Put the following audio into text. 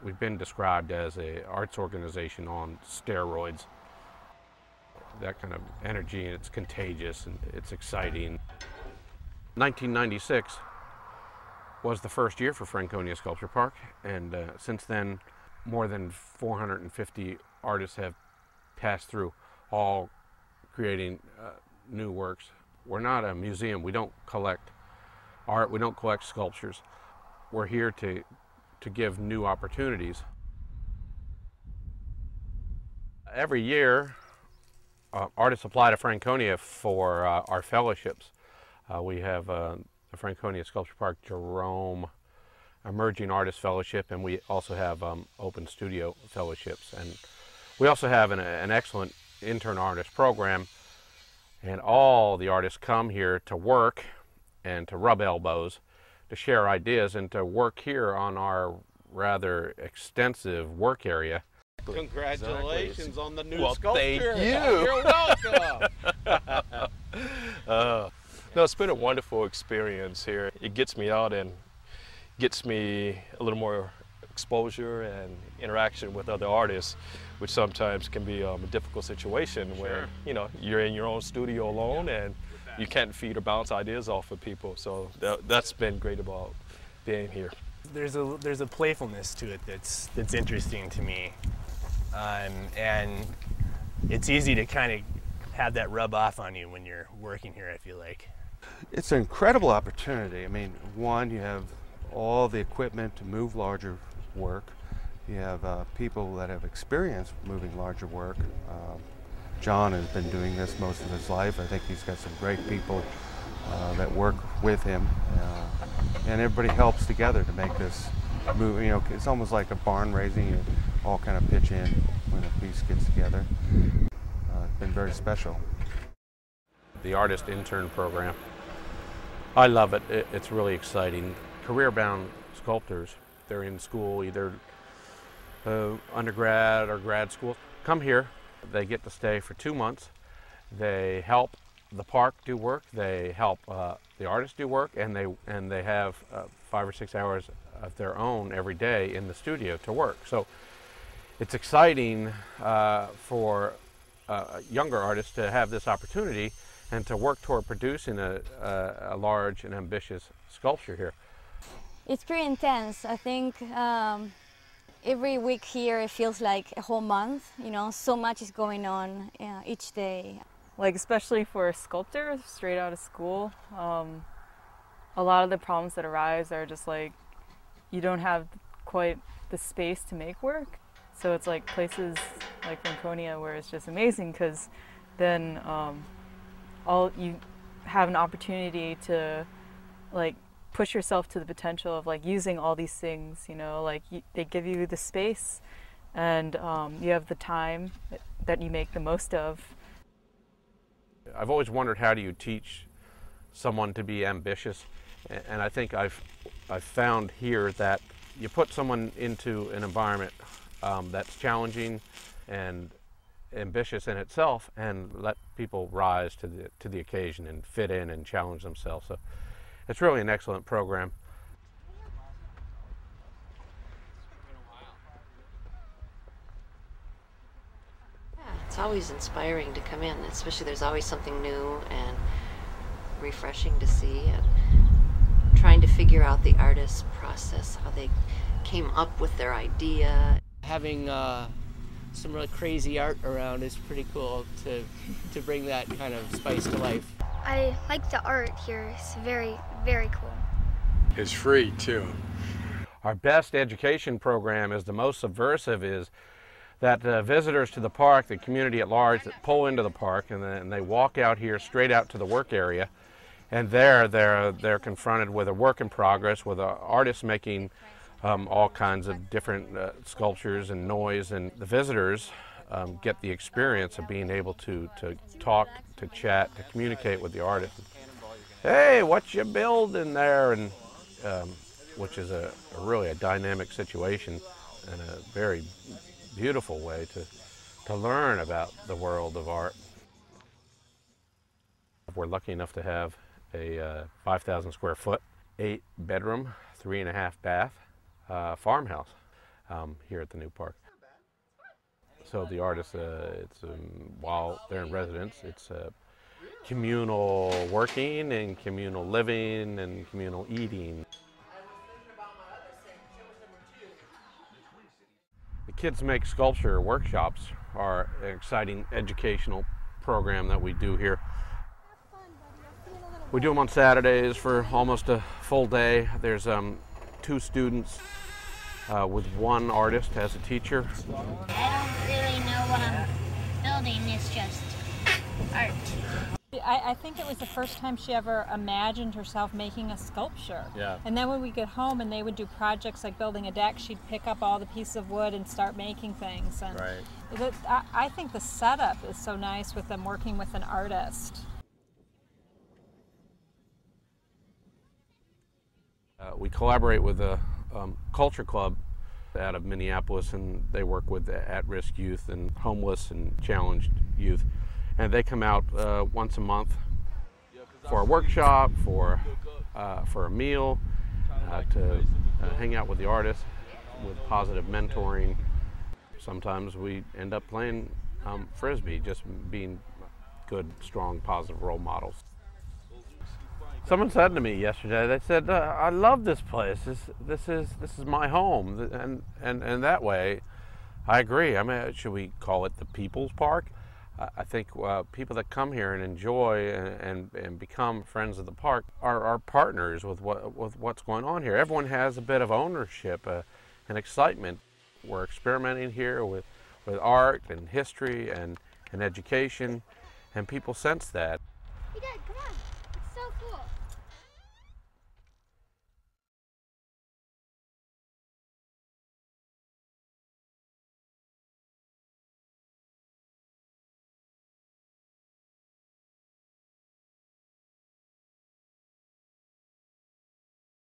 We've been described as an arts organization on steroids. That kind of energy, and it's contagious and it's exciting. 1996 was the first year for Franconia Sculpture Park, and since then more than 450 artists have passed through, all creating new works. We're not a museum. We don't collect art. We don't collect sculptures. We're here to give new opportunities. Every year, artists apply to Franconia for our fellowships. We have the Franconia Sculpture Park Jerome Emerging Artist Fellowship, and we also have Open Studio Fellowships. And we also have an excellent intern artist program, and all the artists come here to work and to rub elbows, to share ideas, and to work here on our rather extensive work area. Congratulations on the new sculpture. Thank you. You're welcome. No, it's been a wonderful experience here. It gets me out and gets me a little more exposure and interaction with other artists, which sometimes can be a difficult situation where, you know, you're in your own studio alone and you can't feed or bounce ideas off of people. So that's been great about being here. There's a playfulness to it that's interesting to me, and it's easy to kind of have that rub off on you when you're working here, I feel like. It's an incredible opportunity. I mean, one, you have all the equipment to move larger work. You have people that have experience moving larger work. John has been doing this most of his life. I think he's got some great people that work with him, and everybody helps together to make this move. You know, it's almost like a barn raising. You all kind of pitch in when a piece gets together. It's been very special. The artist intern program, I love it. It's really exciting. Career-bound sculptors, they're in school, either undergrad or grad school, come here. They get to stay for 2 months. They help the park do work. They help the artists do work, and they have 5 or 6 hours of their own every day in the studio to work. So it's exciting for younger artists to have this opportunity and to work toward producing a large and ambitious sculpture here. It's pretty intense. I think every week here it feels like a whole month. You know, so much is going on each day. Like, especially for a sculptor straight out of school, a lot of the problems that arise are just like you don't have quite the space to make work. So it's like places like Franconia where it's just amazing, because then you have an opportunity to like push yourself to the potential of like using all these things, you know, like they give you the space, and you have the time that you make the most of. I've always wondered, how do you teach someone to be ambitious? And I think I've found here that you put someone into an environment that's challenging and ambitious in itself, and let people rise to the occasion and fit in and challenge themselves. So it's really an excellent program. Yeah, it's always inspiring to come in, especially there's always something new and refreshing to see, and trying to figure out the artist's process, how they came up with their idea. Having some really crazy art around is pretty cool to bring that kind of spice to life. I like the art here. It's very, very cool. It's free too. Our best education program is the most subversive, is that visitors to the park, the community at large, that pull into the park and then they walk out here straight out to the work area, and they're confronted with a work in progress, with artists making all kinds of different sculptures and noise, and the visitors get the experience of being able to talk, to chat, to communicate with the artist. Hey, what you building there? And which is really a dynamic situation and a very beautiful way to learn about the world of art. We're lucky enough to have a 5,000 square foot, 8 bedroom, 3.5 bath farmhouse. here at the new park. So the artists, while they're in residence, it's communal working and communal living and communal eating. The Kids Make Sculpture workshops are an exciting educational program that we do here. We do them on Saturdays for almost a full day. There's 2 students with 1 artist as a teacher. I don't really know what I'm building, it's just art. I think it was the first time she ever imagined herself making a sculpture. Yeah. And then when we get home and they would do projects like building a deck, she'd pick up all the pieces of wood and start making things. And right. I think the setup is so nice with them working with an artist. We collaborate with a culture club out of Minneapolis, and they work with at-risk youth and homeless and challenged youth. And they come out once a month for a workshop, for a meal, to hang out with the artists, with positive mentoring. Sometimes we end up playing Frisbee, just being good, strong, positive role models. Someone said to me yesterday, they said, I love this place, this is my home, and that way, I agree. I mean, should we call it the People's Park? I think people that come here and enjoy and become friends of the park are partners with what's going on here. Everyone has a bit of ownership and excitement. We're experimenting here with art and history and education, and people sense that. Hey, Dad, come on.